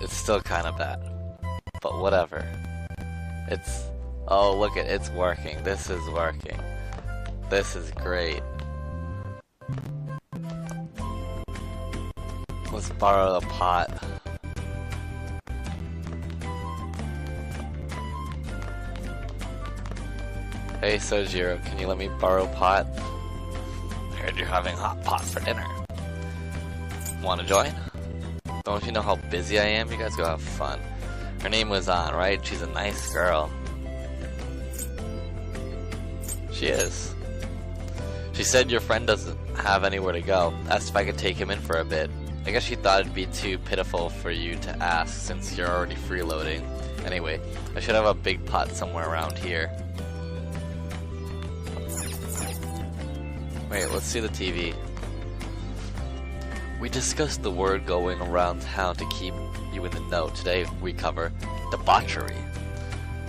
It's still kind of bad. But whatever. It's... Oh, look at it's working. This is working. This is great. Let's borrow a pot. Hey Sojiro, can you let me borrow pot? I heard you're having hot pot for dinner. Wanna join? Don't you know how busy I am? You guys go have fun. Her name was An, right? She's a nice girl. She is. She said your friend doesn't have anywhere to go. Asked if I could take him in for a bit. I guess she thought it'd be too pitiful for you to ask since you're already freeloading. Anyway, I should have a big pot somewhere around here. Wait, let's see the TV. We discussed the word going around town to keep you in the know. Today we cover debauchery.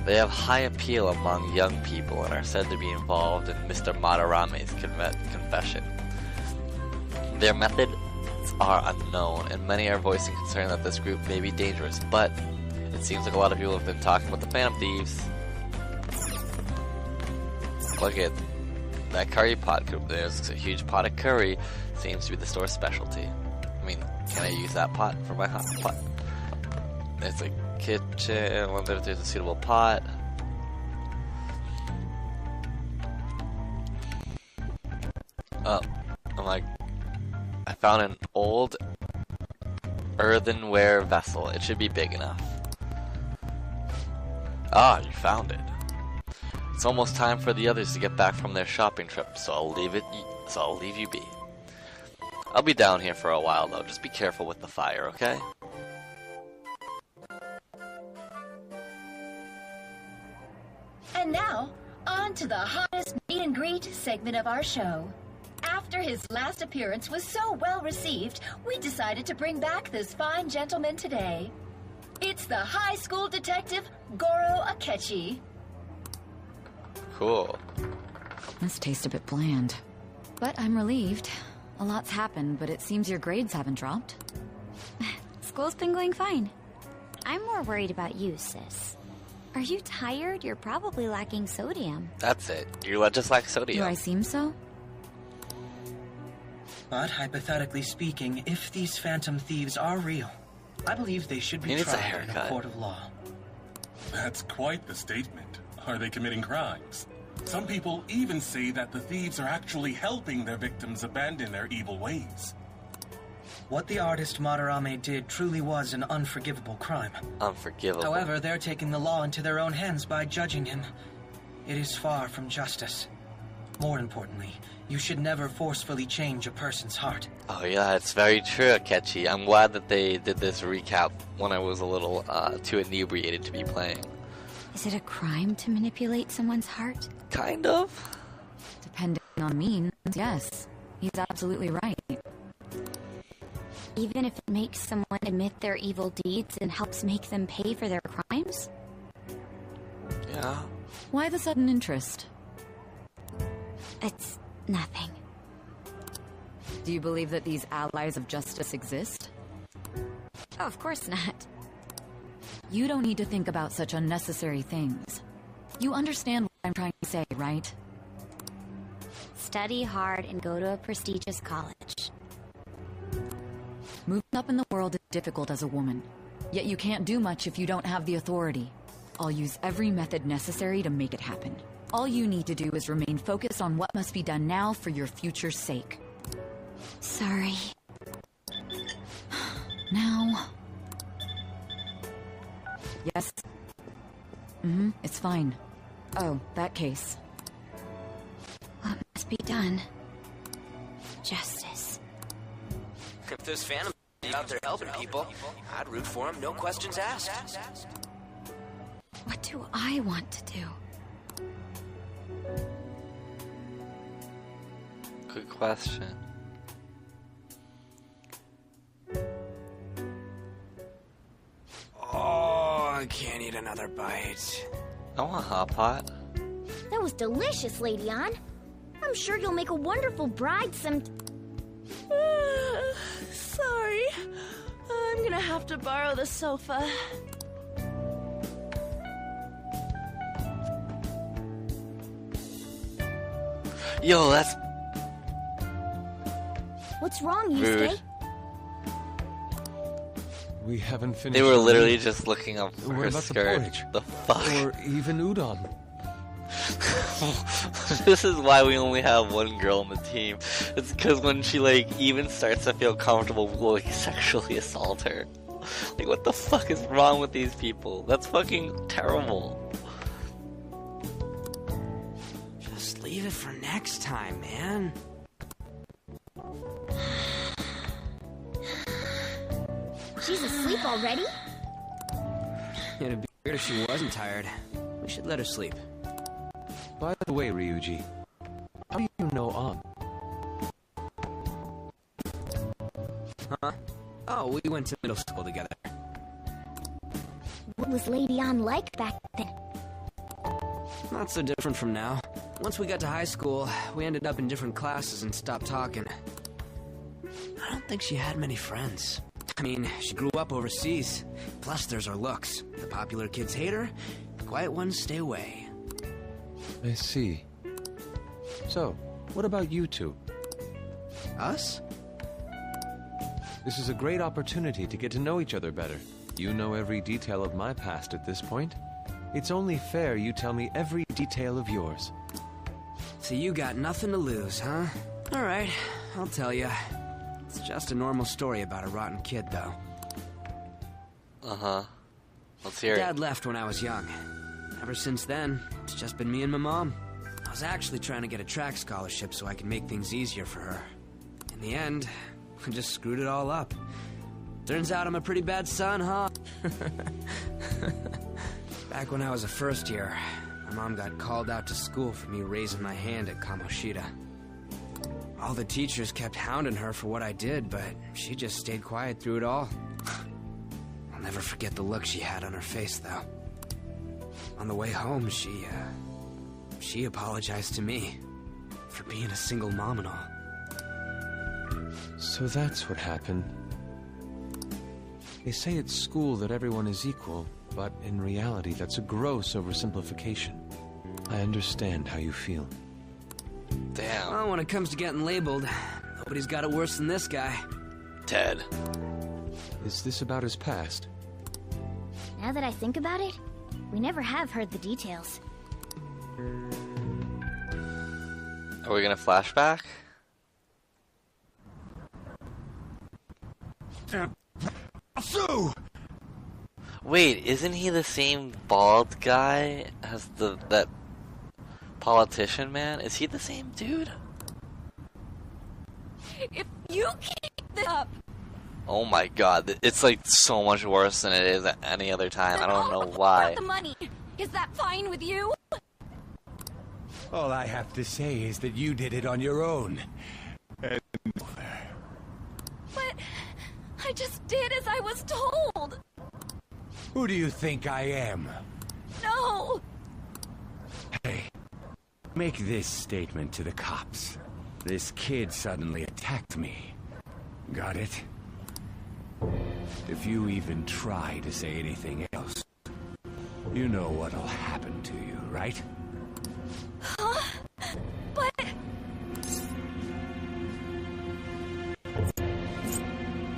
They have high appeal among young people and are said to be involved in Mr. Madarame's confession. Their methods are unknown, and many are voicing concern that this group may be dangerous, but it seems like a lot of people have been talking about the Phantom Thieves. Look at that curry pot. There's a huge pot of curry. Seems to be the store's specialty. I mean, can I use that pot for my hot pot? There's a kitchen. I wonder if there's a suitable pot. Oh, I'm like, I found an old earthenware vessel. It should be big enough. Ah, you found it. It's almost time for the others to get back from their shopping trip, so I'll leave you be. I'll be down here for a while though. Just be careful with the fire, okay? And now, on to the hottest meet and greet segment of our show. After his last appearance was so well received, we decided to bring back this fine gentleman today. It's the high school detective, Goro Akechi. Cool. This tastes a bit bland. But I'm relieved. A lot's happened, but it seems your grades haven't dropped. School's been going fine. I'm more worried about you, sis. Are you tired? You're probably lacking sodium. That's it. You're just like sodium. Do I seem so? But hypothetically speaking, if these phantom thieves are real, I believe they should be tried in a court of law. That's quite the statement. Are they committing crimes? Some people even say that the thieves are actually helping their victims abandon their evil ways. What the artist Madarame did truly was an unforgivable crime. Unforgivable. However, they're taking the law into their own hands by judging him. It is far from justice. More importantly, you should never forcefully change a person's heart. Oh yeah, it's very true, Akechi. I'm glad that they did this recap when I was a little too inebriated to be playing. Is it a crime to manipulate someone's heart? Kind of. Depending on means, yes. He's absolutely right. Even if it makes someone admit their evil deeds and helps make them pay for their crimes? Yeah. Why the sudden interest? It's nothing. Do you believe that these allies of justice exist? Oh, of course not. You don't need to think about such unnecessary things. You understand what I'm trying to say, right? Study hard and go to a prestigious college. Moving up in the world is difficult as a woman. Yet you can't do much if you don't have the authority. I'll use every method necessary to make it happen. All you need to do is remain focused on what must be done now for your future's sake. Sorry. Now... Yes? It's fine. Oh, that case. What must be done? Justice. If there's phantom out there helping people, I'd root for them, no questions asked. What do I want to do? Good question. Oh, I can't eat another bite. I want a hot pot. That was delicious, Lady Ann. I'm sure you'll make a wonderful bride some... Sorry. I'm I'm gonna have to borrow the sofa. Yo, that's What's wrong, rude. Yusuke? We haven't finished. They were the literally meal. just looking up for What her about the skirt. porridge? The fuck? Or even udon. This is why we only have one girl on the team. It's because when she like even starts to feel comfortable, we'll like sexually assault her. Like, what the fuck is wrong with these people? That's fucking terrible. Just leave it for next time, man. She's asleep already? It'd be weird if she wasn't tired. We should let her sleep. By the way, Ryuji, how do you know An? Huh? Oh, we went to middle school together. What was Lady An like back then? Not so different from now. Once we got to high school, we ended up in different classes and stopped talking. I don't think she had many friends. I mean, she grew up overseas. Plus, there's her looks. The popular kids hate her, the quiet ones stay away. I see. So, what about you two? Us? This is a great opportunity to get to know each other better. You know every detail of my past at this point. It's only fair you tell me every detail of yours. So you got nothing to lose, huh? Alright, I'll tell you. It's just a normal story about a rotten kid, though. Uh-huh. Let's hear it. Dad left when I was young. Ever since then, it's just been me and my mom. I was actually trying to get a track scholarship so I could make things easier for her. In the end, I just screwed it all up. Turns out I'm a pretty bad son, huh? Back when I was a first year, my mom got called out to school for me raising my hand at Kamoshida. All the teachers kept hounding her for what I did, but she just stayed quiet through it all. I'll never forget the look she had on her face, though. On the way home, she apologized to me for being a single mom and all. So that's what happened. They say at school that everyone is equal, but in reality that's a gross oversimplification. I understand how you feel. Damn. Well, when it comes to getting labeled, nobody's got it worse than this guy. Dead. Is this about his past? Now that I think about it, we never have heard the details. Are we gonna flashback? Sue! Wait, isn't he the same bald guy as that politician man? Is he the same dude? If you keep this up, Oh my god, it's like so much worse than it is at any other time. I don't know why. the money. Is that fine with you? All I have to say is that you did it on your own. And... But I just did as I was told. Who do you think I am? No. Hey, make this statement to the cops. This kid suddenly attacked me. Got it? If you even try to say anything else, you know what'll happen to you, right? Huh? But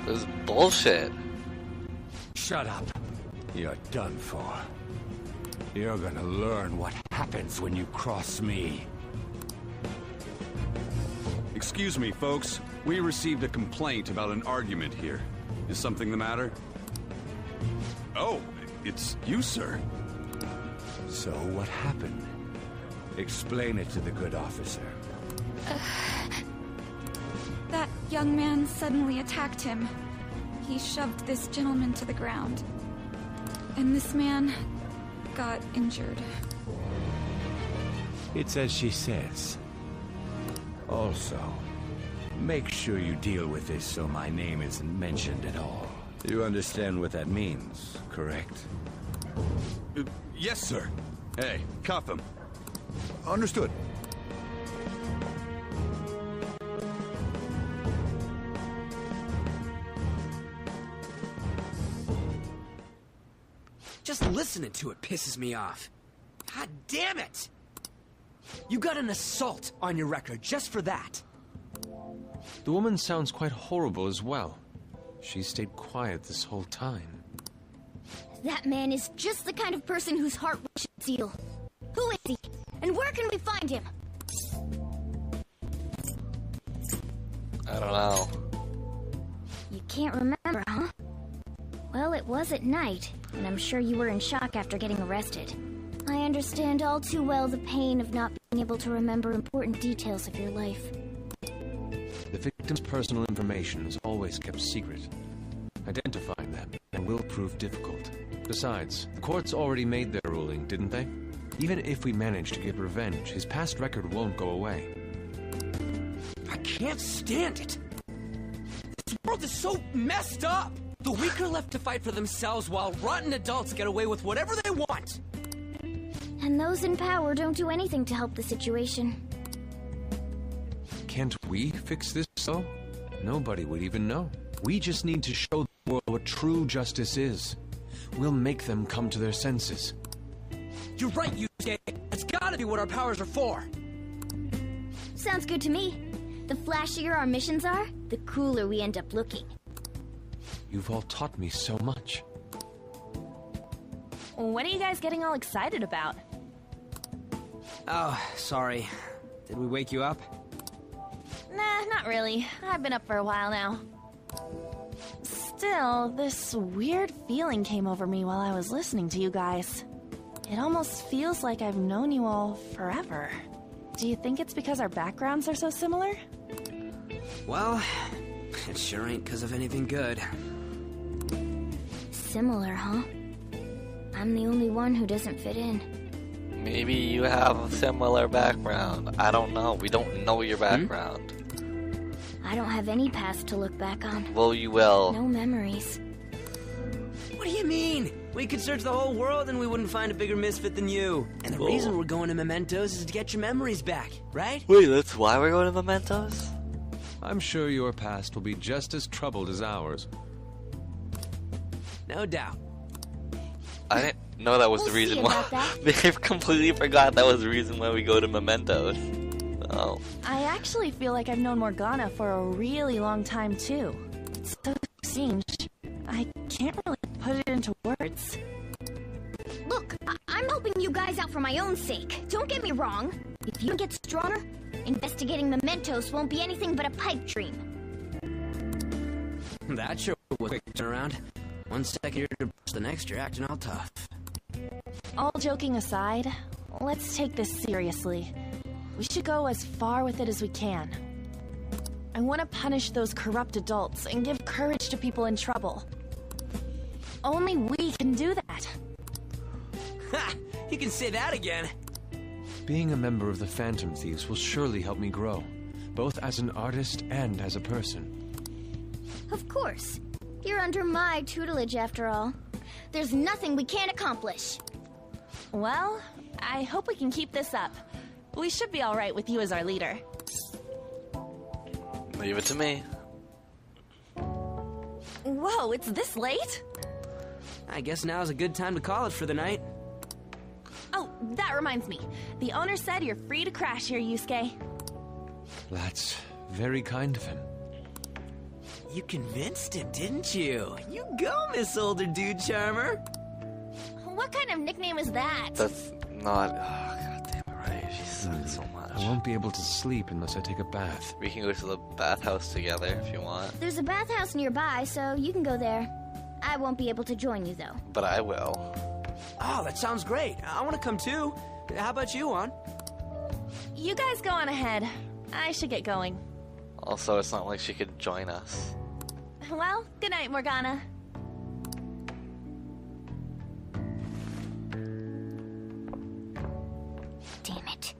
This is bullshit. Shut up. You're done for. You're gonna learn what happens when you cross me. Excuse me, folks. We received a complaint about an argument here. Is something the matter? Oh, it's you, sir. So what happened? Explain it to the good officer. That young man suddenly attacked him. He shoved this gentleman to the ground. And this man got injured. It's as she says. Also, make sure you deal with this so my name isn't mentioned at all. You understand what that means, correct? Yes, sir. Hey, cuff him. Understood. Just listening to it pisses me off. God damn it! You got an assault on your record just for that. The woman sounds quite horrible as well. She stayed quiet this whole time. That man is just the kind of person whose heart we should seal. Who is he? And where can we find him? I don't know. You can't remember, huh? Well, it was at night, and I'm sure you were in shock after getting arrested. I understand all too well the pain of not being able to remember important details of your life. The victim's personal information is always kept secret. Identifying them will prove difficult. Besides, the courts already made their ruling, didn't they? Even if we manage to get revenge, his past record won't go away. I can't stand it! This world is so messed up! The weak are left to fight for themselves while rotten adults get away with whatever they want! And those in power don't do anything to help the situation. Can't we fix this, though? Nobody would even know. We just need to show the world what true justice is. We'll make them come to their senses. You're right, Yusuke. That's gotta be what our powers are for. Sounds good to me. The flashier our missions are, the cooler we end up looking. You've all taught me so much. What are you guys getting all excited about? Oh, sorry. Did we wake you up? Nah, not really. I've been up for a while now. Still, this weird feeling came over me while I was listening to you guys. It almost feels like I've known you all forever. Do you think it's because our backgrounds are so similar? Well, it sure ain't because of anything good. Similar, huh? I'm the only one who doesn't fit in. Maybe you have a similar background. I don't know. We don't know your background. I don't have any past to look back on. Well, you will. No memories. What do you mean? We could search the whole world and we wouldn't find a bigger misfit than you. And the reason we're going to Mementos is to get your memories back, right? Wait, that's why we're going to Mementos? I'm sure your past will be just as troubled as ours. No doubt. I didn't know that was the reason why. They've completely forgot that was the reason why we go to Mementos. Oh. I actually feel like I've known Morgana for a really long time, too. It's so strange. I can't really put it into words. Look, I'm helping you guys out for my own sake. Don't get me wrong. If you get stronger, investigating Mementos won't be anything but a pipe dream. That sure was a quick turnaround. 1 second you're depressed, the next you're acting all tough. All joking aside, let's take this seriously. We should go as far with it as we can. I want to punish those corrupt adults and give courage to people in trouble. Only we can do that. Ha! You can say that again. Being a member of the Phantom Thieves will surely help me grow, both as an artist and as a person. Of course. You're under my tutelage, after all. There's nothing we can't accomplish. Well, I hope we can keep this up. We should be all right with you as our leader. Leave it to me. Whoa, it's this late? I guess now's a good time to call it for the night. Oh, that reminds me. The owner said you're free to crash here, Yusuke. That's very kind of him. You convinced him, didn't you? You go, Miss Older Dude Charmer. What kind of nickname is that? That's not... Oh, God damn it, right. She sucks so much. I won't be able to sleep unless I take a bath. We can go to the bathhouse together if you want. There's a bathhouse nearby, so you can go there. I won't be able to join you, though. But I will. Oh, that sounds great. I want to come too. How about you, Juan? You guys go on ahead. I should get going. Also, it's not like she could join us. Well, good night, Morgana. Damn it.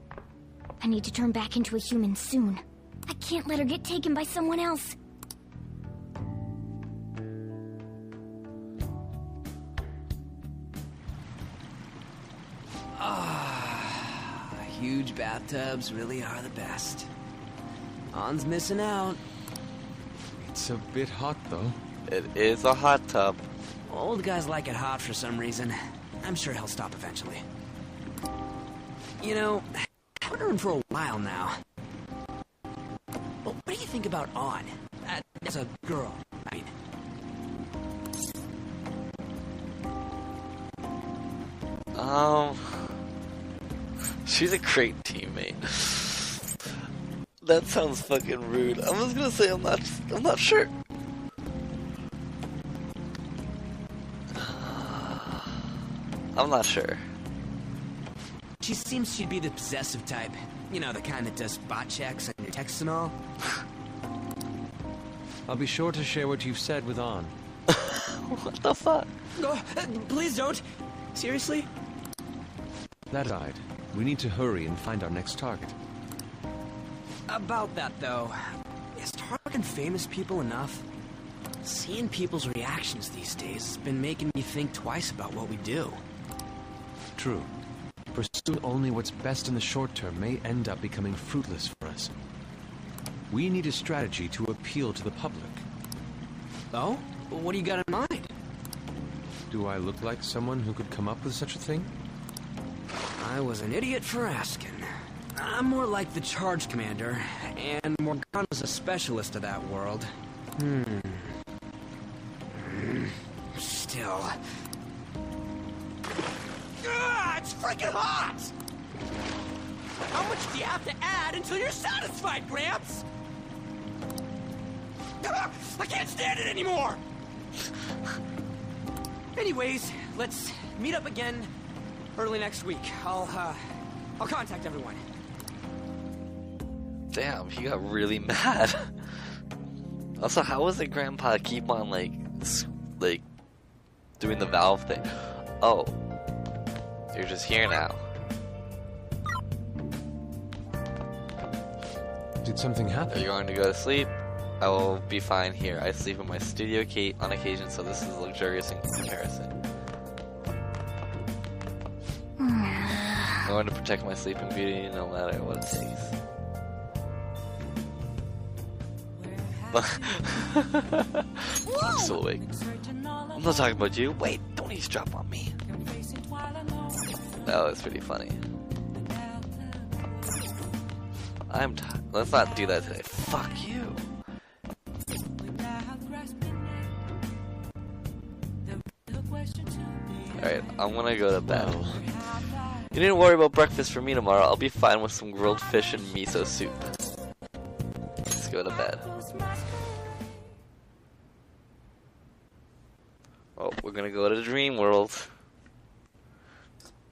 I need to turn back into a human soon. I can't let her get taken by someone else. Huge bathtubs really are the best. Han's missing out. It's a bit hot, though. It is a hot tub. Old guys like it hot for some reason. I'm sure he'll stop eventually. You know, I've known him for a while now. Well, what do you think about On? As a girl, I mean. She's a great teammate. That sounds fucking rude. I'm just gonna say I'm not sure. I'm not sure. She seems she'd be the possessive type. You know, the kind that does spot checks on your texts and all. I'll be sure to share what you've said with On. What the fuck? Oh, please don't. Seriously? That aside, we need to hurry and find our next target. About that, though, is targeting famous people enough? Seeing people's reactions these days has been making me think twice about what we do. True. Pursuing only what's best in the short term may end up becoming fruitless for us. We need a strategy to appeal to the public. Oh? What do you got in mind? Do I look like someone who could come up with such a thing? I was an idiot for asking. I'm more like the charge commander, and Morgana's a specialist of that world. Still... it's freaking hot! How much do you have to add until you're satisfied, Gramps? I can't stand it anymore! Anyways, let's meet up again early next week. I'll contact everyone. Damn, he got really mad. Also, how was it Grandpa keep on, like, doing the valve thing? Oh. You're just here now. Did something happen? Are you going to go to sleep? I will be fine here. I sleep in my studio on occasion, so this is luxurious in comparison. I'm going to protect my sleeping beauty no matter what it takes. I'm still awake. I'm not talking about you. Wait, don't eavesdrop on me. That was pretty funny. Let's not do that today. Fuck you. Alright, I'm gonna go to bed. You needn't worry about breakfast for me tomorrow. I'll be fine with some grilled fish and miso soup. Let's go to bed. Oh, we're gonna go to Dream World.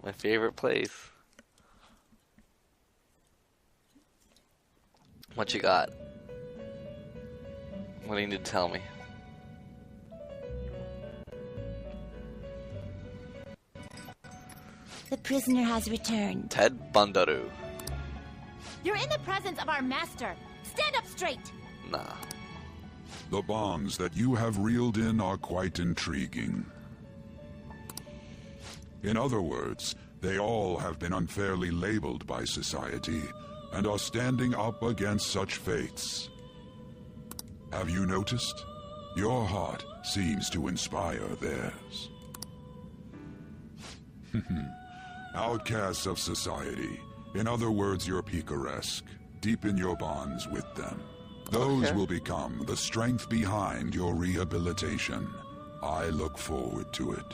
My favorite place. What you got? What do you need to tell me? The prisoner has returned. Ted Bundaru. You're in the presence of our master. Stand up straight. Nah. The bonds that you have reeled in are quite intriguing. In other words, they all have been unfairly labeled by society and are standing up against such fates. Have you noticed? Your heart seems to inspire theirs. Outcasts of society. In other words, you're picaresque. Deepen your bonds with them. Those will become the strength behind your rehabilitation. I look forward to it.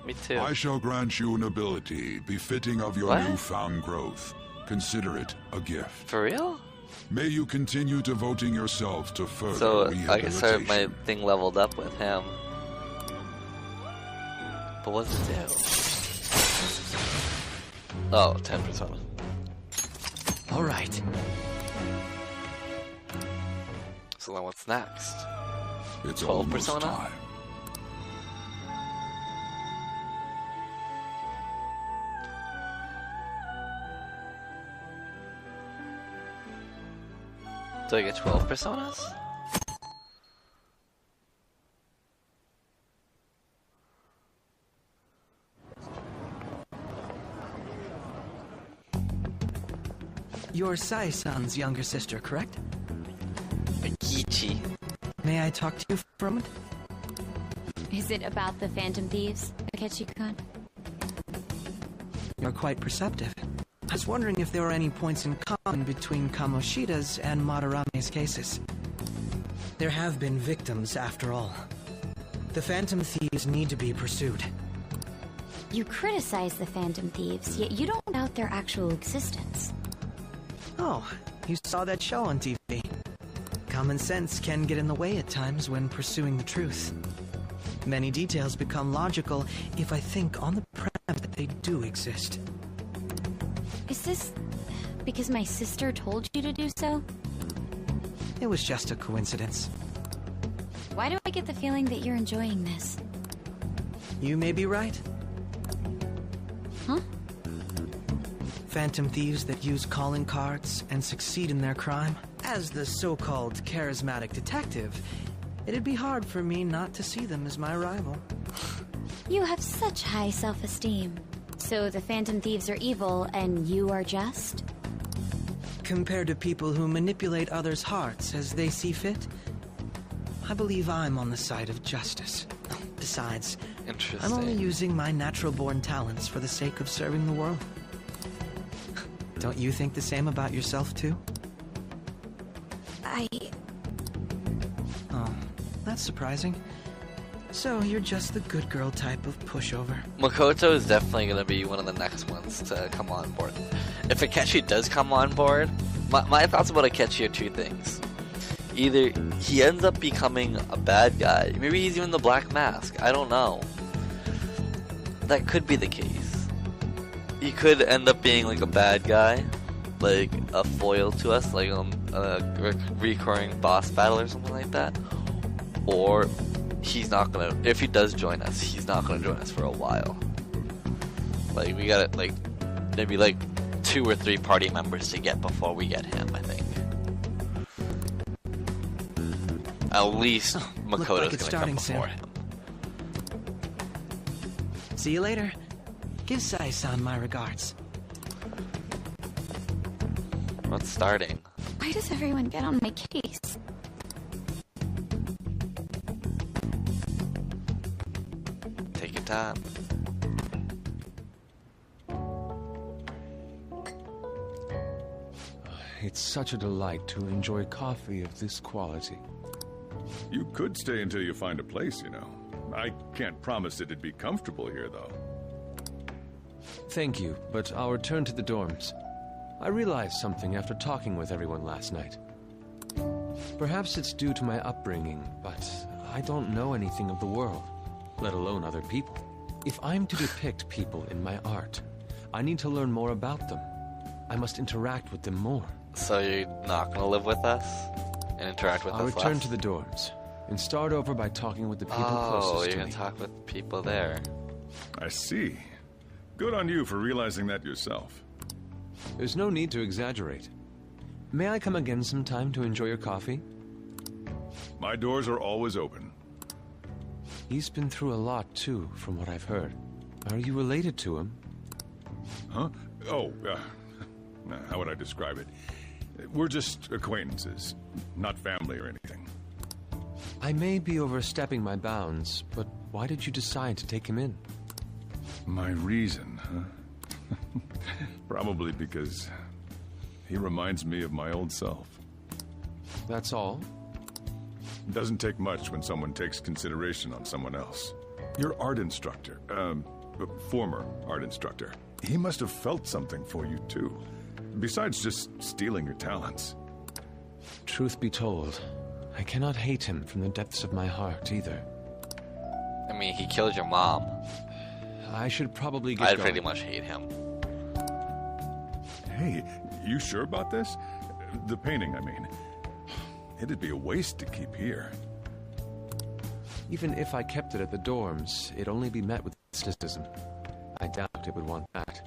Me too. I shall grant you an ability befitting of your newfound growth. Consider it a gift. For real? May you continue devoting yourself to further rehabilitation. I can start my thing leveled up with him. But what's it do? Oh, 10 persona. Alright. So then what's next? It's 12 almost persona? time. Do I get 12 personas? You're Sai-san's younger sister, correct? Akichi. May I talk to you for a moment? Is it about the Phantom Thieves, Akechi-kun? You're quite perceptive. I was wondering if there were any points in common between Kamoshida's and Madarame's cases. There have been victims, after all. The Phantom Thieves need to be pursued. You criticize the Phantom Thieves, yet you don't doubt their actual existence. Oh, you saw that show on TV. Common sense can get in the way at times when pursuing the truth. Many details become logical if I think on the premise that they do exist. Is this because my sister told you to do so? It was just a coincidence. Why do I get the feeling that you're enjoying this? You may be right. Huh? Phantom thieves that use calling cards and succeed in their crime. As the so-called charismatic detective, it'd be hard for me not to see them as my rival. You have such high self-esteem. So the Phantom Thieves are evil and you are just? Compared to people who manipulate others' hearts as they see fit, I believe I'm on the side of justice. Besides, I'm only using my natural-born talents for the sake of serving the world. Don't you think the same about yourself, too? Oh, that's surprising. So, you're just the good girl type of pushover. Makoto is definitely going to be one of the next ones to come on board. If Akechi does come on board, my thoughts about Akechi are two things. Either he ends up becoming a bad guy, maybe he's even the Black Mask, I don't know. That could be the case. He could end up being like a bad guy, like a foil to us, like a recurring boss battle or something like that. Or he's not gonna, if he does join us, he's not gonna join us for a while. Like, we gotta, like, maybe like 2 or 3 party members to get before we get him, I think. At least Makoto's gonna come before him. See you later. Give Sai-san my regards. What's starting? Why does everyone get on my case? Take your time. It's such a delight to enjoy coffee of this quality. You could stay until you find a place, you know. I can't promise it'd be comfortable here, though. Thank you, but I'll return to the dorms. I realized something after talking with everyone last night. Perhaps it's due to my upbringing, but I don't know anything of the world, let alone other people. If I'm to depict people in my art, I need to learn more about them. I must interact with them more. So you're not gonna live with us? And interact with us less? I'll return to the dorms, and start over by talking with the people closest to me. Oh, you're gonna talk with people there. I see. Good on you for realizing that yourself. There's no need to exaggerate. May I come again sometime to enjoy your coffee? My doors are always open. He's been through a lot, too, from what I've heard. Are you related to him? Huh? Oh, how would I describe it? We're just acquaintances, not family or anything. I may be overstepping my bounds, but why did you decide to take him in? My reason, huh? Probably because he reminds me of my old self. That's all? It doesn't take much when someone takes consideration on someone else. Your art instructor, former art instructor, he must have felt something for you too. Besides just stealing your talents. Truth be told, I cannot hate him from the depths of my heart either. I mean, he killed your mom. I should probably get I'd going. pretty much hate him. Hey, you sure about this? The painting, I mean. It'd be a waste to keep here. Even if I kept it at the dorms, it'd only be met with mysticism. I doubt it would want that.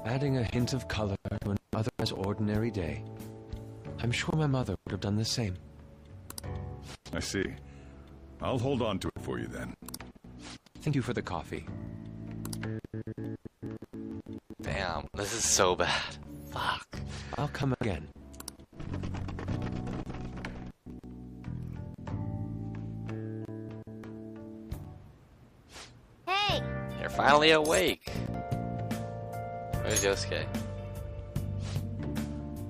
Adding a hint of color to an otherwise ordinary day. I'm sure my mother would have done the same. I see. I'll hold on to it for you then. Thank you for the coffee. Damn, this is so bad. Fuck. I'll come again. You're finally awake. Where's Yosuke?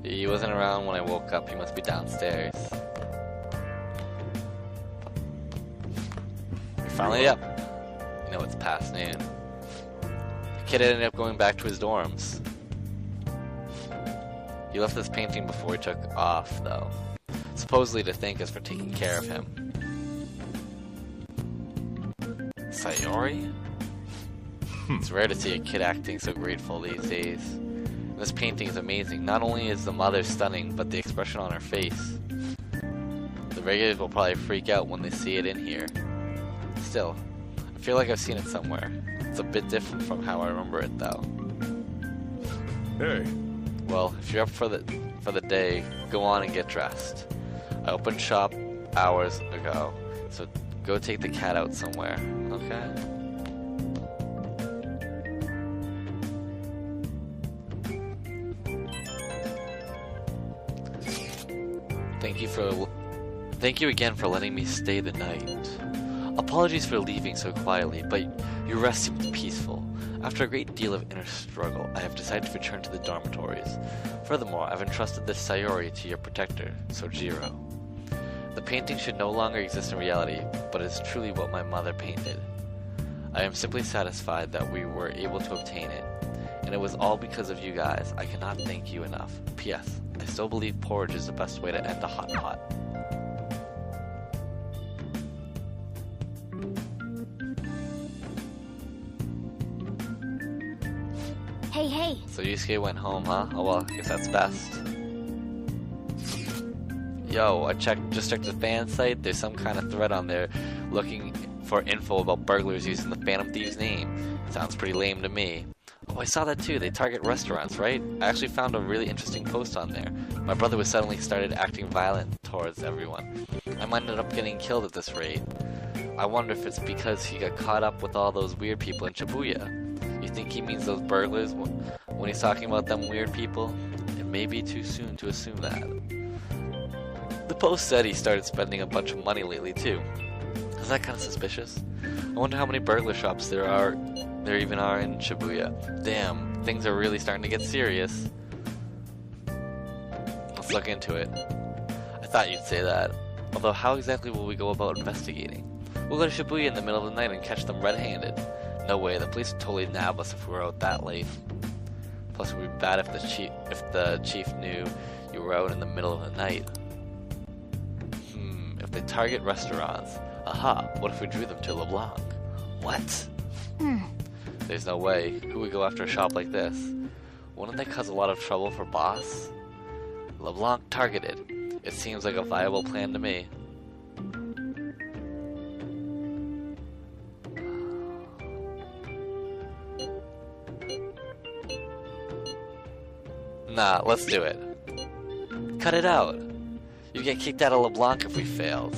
He wasn't around when I woke up. He must be downstairs. You're finally up. You know it's past noon. The kid ended up going back to his dorms. He left this painting before he took off, though. Supposedly to thank us for taking care of him. Sayori? It's rare to see a kid acting so grateful these days. This painting is amazing. Not only is the mother stunning, but the expression on her face. The regulars will probably freak out when they see it in here. Still, I feel like I've seen it somewhere. It's a bit different from how I remember it, though. Hey. Well, if you're up for the day, go on and get dressed. I opened shop hours ago, so go take the cat out somewhere, okay? Thank you again for letting me stay the night. Apologies for leaving so quietly, but your rest seemed peaceful. After a great deal of inner struggle, I have decided to return to the dormitories. Furthermore, I've entrusted this Sayori to your protector, Sojiro. The painting should no longer exist in reality, but is truly what my mother painted. I am simply satisfied that we were able to obtain it, and it was all because of you guys. I cannot thank you enough. P.S. I still believe porridge is the best way to end a hot pot. Hey. So Yusuke went home, huh? Oh well, I guess that's best. Yo, I just checked the fan site. There's some kind of thread on there looking for info about burglars using the Phantom Thieves name. Sounds pretty lame to me. Oh, I saw that too. They target restaurants, right? I actually found a really interesting post on there. My brother was suddenly started acting violent towards everyone. I might end up getting killed at this rate. I wonder if it's because he got caught up with all those weird people in Shibuya. You think he means those burglars when he's talking about them weird people? It may be too soon to assume that. The post said he started spending a bunch of money lately too. Is that kind of suspicious? I wonder how many burglar shops there even are in Shibuya. Damn, things are really starting to get serious. Let's look into it. I thought you'd say that. Although how exactly will we go about investigating? We'll go to Shibuya in the middle of the night and catch them red-handed. No way, the police would totally nab us if we were out that late. Plus it would be bad if the chief knew you were out in the middle of the night. If they target restaurants, aha, what if we drew them to LeBlanc? What? There's no way. Who would go after a shop like this? Wouldn't they cause a lot of trouble for Boss? LeBlanc targeted. It seems like a viable plan to me. Nah, let's do it. Cut it out. You get kicked out of LeBlanc if we failed.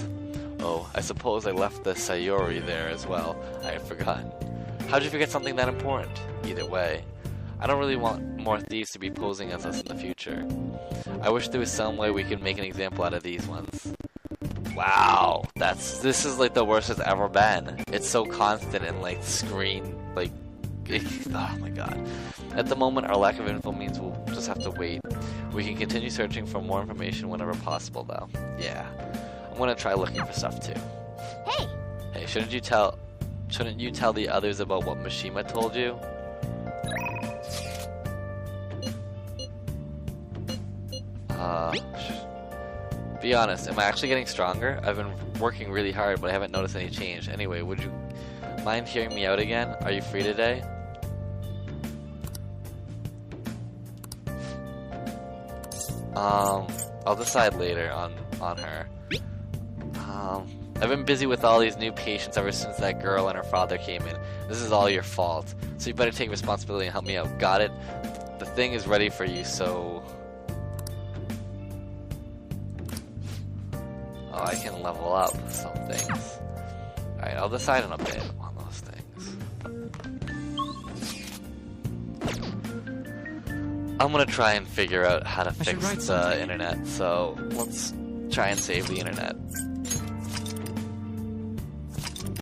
Oh, I suppose I left the Sayori there as well. I had forgotten. How'd you forget something that important? Either way, I don't really want more thieves to be posing as us in the future. I wish there was some way we could make an example out of these ones. Wow, this is like the worst it's ever been. It's so constant and like screen, like, oh my god. At the moment, our lack of info means we'll just have to wait. We can continue searching for more information whenever possible, though. Yeah, I'm gonna try looking for stuff too. Hey, shouldn't you tell the others about what Mishima told you? Be honest, am I actually getting stronger? I've been working really hard, but I haven't noticed any change. Anyway, would you mind hearing me out again? Are you free today? I'll decide later on her. I've been busy with all these new patients ever since that girl and her father came in. This is all your fault. So you better take responsibility and help me out. Got it? The thing is ready for you, so... Oh, I can level up some things. Alright, I'll decide in a bit on those things. I'm gonna try and figure out how to fix the internet, so let's try and save the internet.